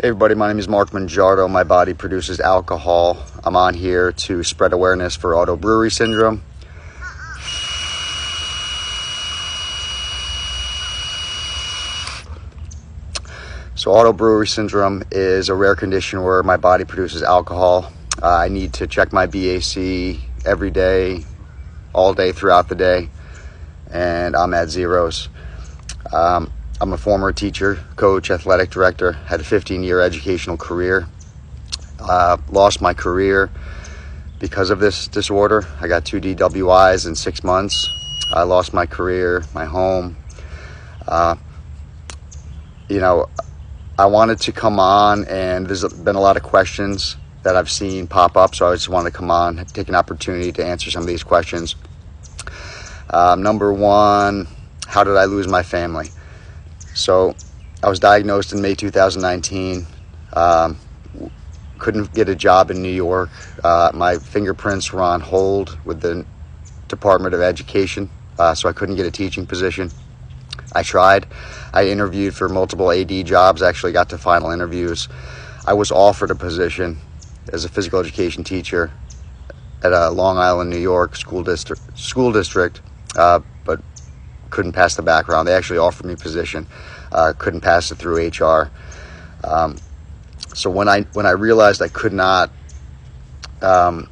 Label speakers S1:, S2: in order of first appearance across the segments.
S1: Hey everybody, my name is Mark Mongiardo. My body produces alcohol. I'm on here to spread awareness for auto-brewery syndrome. So auto-brewery syndrome is a rare condition where my body produces alcohol. I need to check my BAC every day, all day throughout the day, and I'm at zeros. I'm a former teacher, coach, athletic director, had a 15-year educational career. Lost my career because of this disorder. I got 2 DWIs in 6 months. I lost my career, my home. I wanted to come on, and there's been a lot of questions that I've seen pop up, so I just wanted to come on, take an opportunity to answer some of these questions. Number one, how did I lose my family? So I was diagnosed in May 2019. Couldn't get a job in New York. My fingerprints were on hold with the Department of Education, so I couldn't get a teaching position. I tried. I interviewed for multiple AD jobs, actually got to final interviews. I was offered a position as a physical education teacher at a Long Island, New York school district, but couldn't pass the background. They actually offered me a position, couldn't pass it through HR. So when I realized I could not, I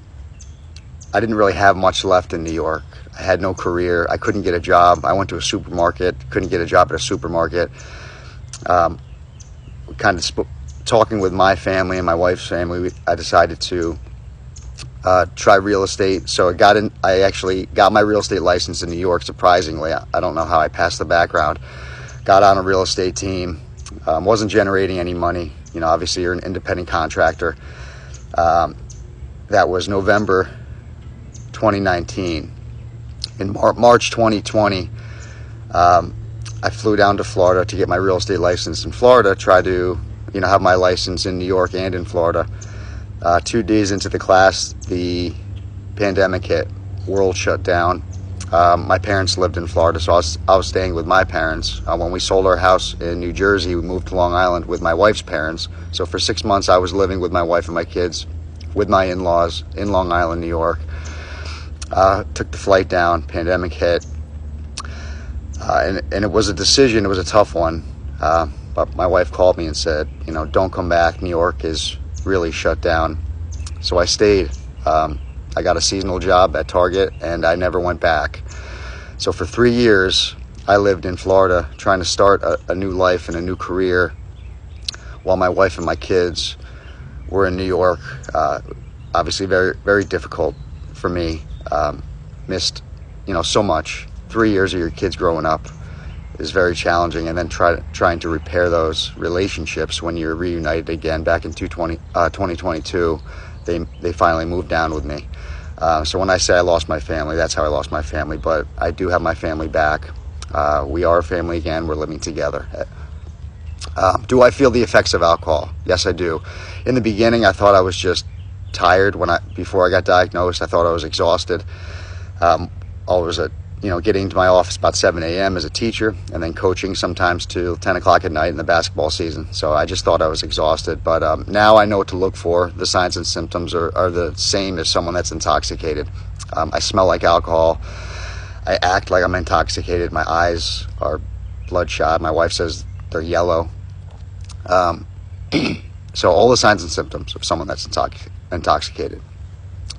S1: didn't really have much left in New York. I had no career. I couldn't get a job. I went to a supermarket, couldn't get a job at a supermarket. Talking with my family and my wife's family, I decided to try real estate. So I actually got my real estate license in New York, surprisingly. I don't know how I passed the background. Got on a real estate team, wasn't generating any money. Obviously you're an independent contractor. That was November 2019. In March 2020, I flew down to Florida to get my real estate license in Florida, try to have my license in New York and in Florida. 2 days into the class, the pandemic hit, world shut down. My parents lived in Florida, so I was staying with my parents. When we sold our house in New Jersey, we moved to Long Island with my wife's parents. So for 6 months, I was living with my wife and my kids, with my in-laws in Long Island, New York. Took the flight down, pandemic hit. And it was a decision, it was a tough one. But my wife called me and said, don't come back, New York is really shut down. So I stayed. I got a seasonal job at Target, and I never went back. So for 3 years, I lived in Florida trying to start a new life and a new career while my wife and my kids were in New York. Obviously very, very difficult for me. Missed, so much. 3 years of your kids growing up is very challenging, and then trying to repair those relationships when you're reunited again. Back in 2022, they finally moved down with me. So when I say I lost my family, that's how I lost my family, but I do have my family back. We are a family again. We're living together. Do I feel the effects of alcohol? Yes, I do. In the beginning, I thought I was just tired. Before I got diagnosed, I thought I was exhausted. Getting to my office about 7 a.m. as a teacher, and then coaching sometimes till 10 o'clock at night in the basketball season. So I just thought I was exhausted. But now I know what to look for. The signs and symptoms are the same as someone that's intoxicated. I smell like alcohol. I act like I'm intoxicated. My eyes are bloodshot. My wife says they're yellow. So all the signs and symptoms of someone that's intoxicated.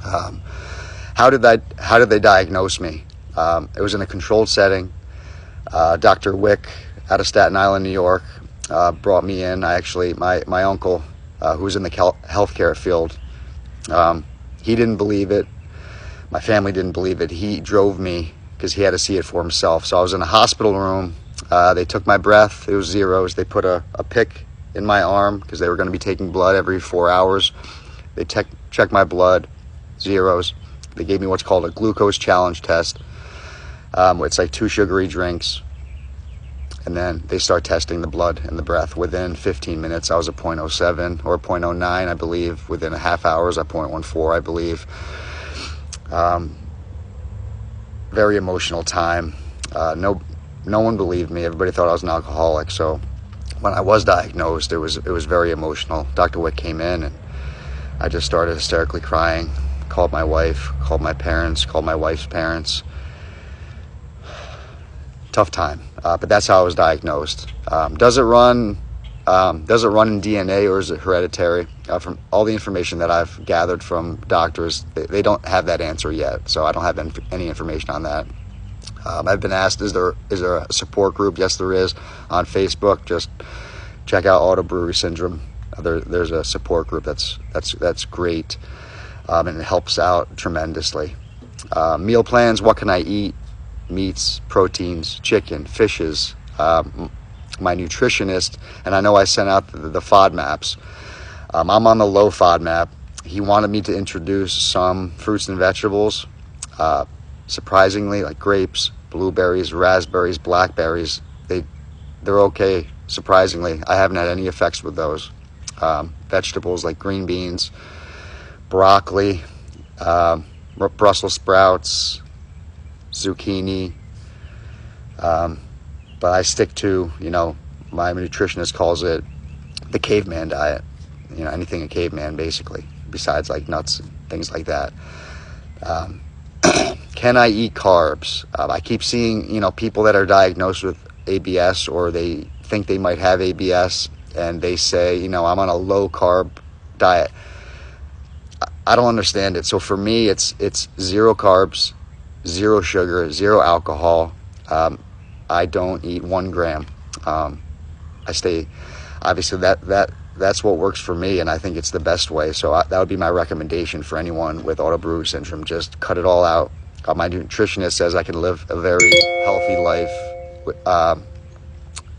S1: How did they diagnose me? It was in a controlled setting. Dr. Wick out of Staten Island, New York, brought me in. My uncle, who's in the healthcare field, he didn't believe it. My family didn't believe it. He drove me because he had to see it for himself. So I was in a hospital room. They took my breath. It was zeros. They put a pick in my arm because they were going to be taking blood every 4 hours. They checked my blood, zeros. They gave me what's called a glucose challenge test. It's like 2 sugary drinks, and then they start testing the blood and the breath. Within 15 minutes, I was a 0.07 or 0.09, I believe. Within a half hour, I was a 0.14, I believe. Very emotional time. No one believed me. Everybody thought I was an alcoholic. So when I was diagnosed, it was very emotional. Dr. Wick came in, and I just started hysterically crying. Called my wife, called my parents, called my wife's parents. Tough time, but that's how I was diagnosed. Does it run in DNA, or is it hereditary? From all the information that I've gathered from doctors, they don't have that answer yet, so I don't have any information on that. I've been asked, is there a support group? Yes, there is, on Facebook. Just check out Brewery Syndrome. There's a support group that's great, and it helps out tremendously. Meal plans: what can I eat? Meats, proteins, chicken, fishes. My nutritionist, and I know I sent out the FODMAPs. I'm on the low FODMAP. He wanted me to introduce some fruits and vegetables. Surprisingly, like grapes, blueberries, raspberries, blackberries, they're okay. Surprisingly, I haven't had any effects with those. Vegetables like green beans, broccoli, Brussels sprouts, zucchini. But I stick to, my nutritionist calls it the caveman diet. Anything a caveman, basically, besides like nuts and things like that. Can I eat carbs? I keep seeing, people that are diagnosed with ABS, or they think they might have ABS, and they say, I'm on a low carb diet. I don't understand it. So for me, it's 0 carbs, 0 sugar, 0 alcohol. I don't eat 1 gram. I stay, obviously that's what works for me, and I think it's the best way. So that would be my recommendation for anyone with Brewery Syndrome. Just cut it all out. My nutritionist says I can live a very healthy life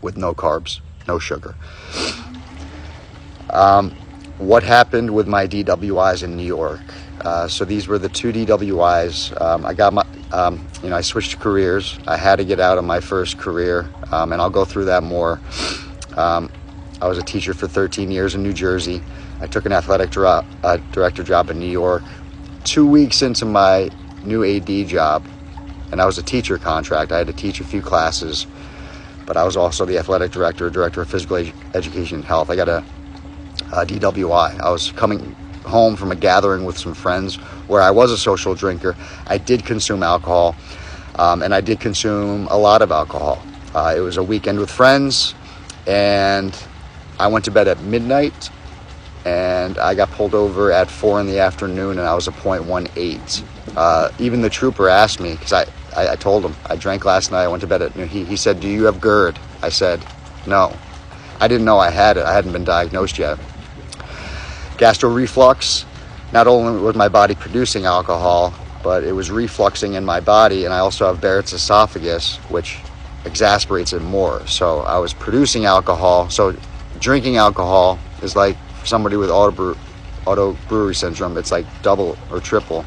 S1: with no carbs, no sugar. What happened with my DWIs in New York? So these were the 2 DWIs. I got my, I switched careers. I had to get out of my first career, and I'll go through that more. I was a teacher for 13 years in New Jersey. I took an athletic director job in New York. 2 weeks into my new AD job, and I was a teacher contract. I had to teach a few classes, but I was also the athletic director of physical education and health. I got a DWI. I was coming home from a gathering with some friends where I was a social drinker. I did consume alcohol, and I did consume a lot of alcohol. It was a weekend with friends, and I went to bed at midnight, and I got pulled over at 4 in the afternoon, and I was a 0.18. Even the trooper asked me, because I told him I drank last night. I went to bed at noon. He said, "Do you have GERD?" I said, "No." I didn't know I had it. I hadn't been diagnosed yet. Gastro reflux. Not only was my body producing alcohol, but it was refluxing in my body, and I also have Barrett's esophagus, which exasperates it more. So I was producing alcohol. So drinking alcohol is like, for somebody with auto-brewery syndrome, it's like double or triple.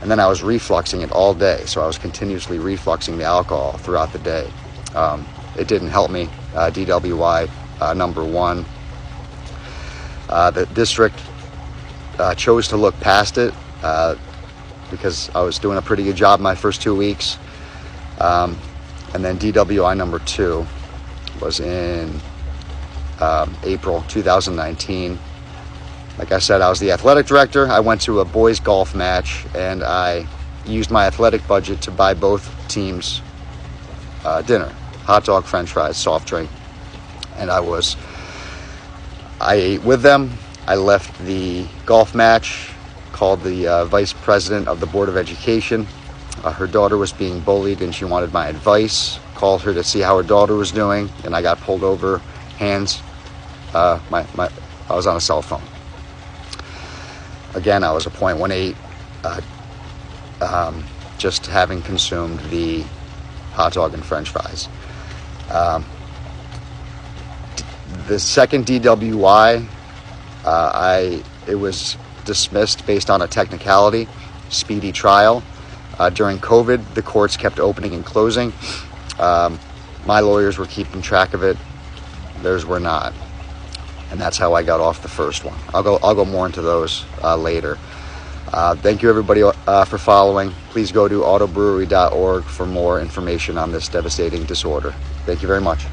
S1: And then I was refluxing it all day. So I was continuously refluxing the alcohol throughout the day. It didn't help me. DWI number 1. The district chose to look past it because I was doing a pretty good job my first 2 weeks. And then DWI number 2 was in April 2019. Like I said, I was the athletic director. I went to a boys golf match, and I used my athletic budget to buy both teams dinner: hot dog, french fries, soft drink. And I ate with them. I left the golf match, called the vice president of the Board of Education. Her daughter was being bullied, and she wanted my advice. Called her to see how her daughter was doing, and I got pulled over, hands. I was on a cell phone. Again, I was a 0.18, just having consumed the hot dog and french fries. The second DWI, it was dismissed based on a technicality, speedy trial. During COVID, the courts kept opening and closing. My lawyers were keeping track of it. Theirs were not. And that's how I got off the first one. I'll go more into those later. Thank you, everybody, for following. Please go to autobrewery.org for more information on this devastating disorder. Thank you very much.